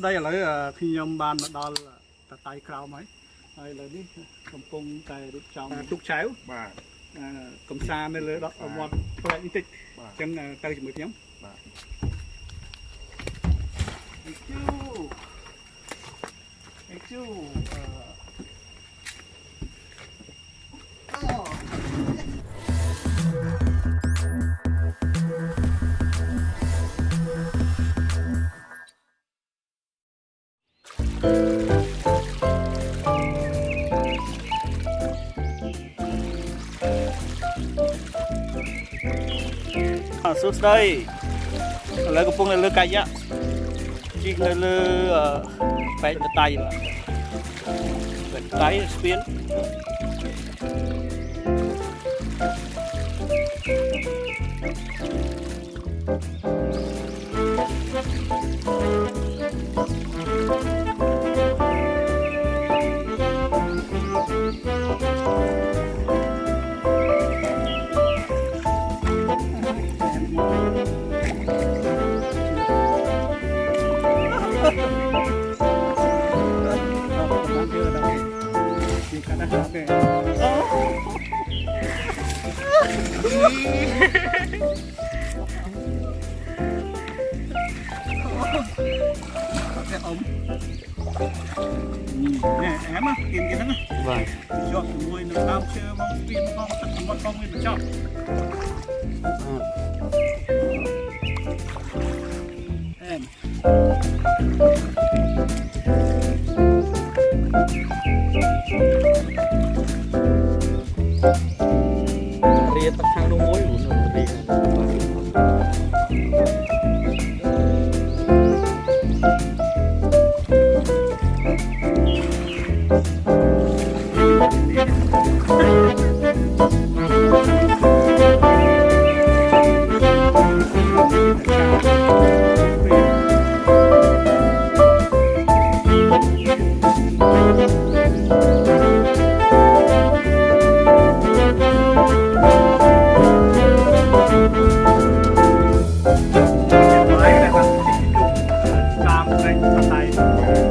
đây là khi nhom ban đó là tay cao mấy đây là đi cầm cung tay trong túc chéo cầm xa nên là đó một loại tích chân tay chỉ mới tiếng suốt đây lấy cái phong này lơ cay á chỉ lơ phải tay là phải tay spin nè em á kiếm cái đó vâng chọn nuôi nó tao chưa mong pin con tất cả con nguyên phải chọn em đi tập thang đông mối luôn đi tay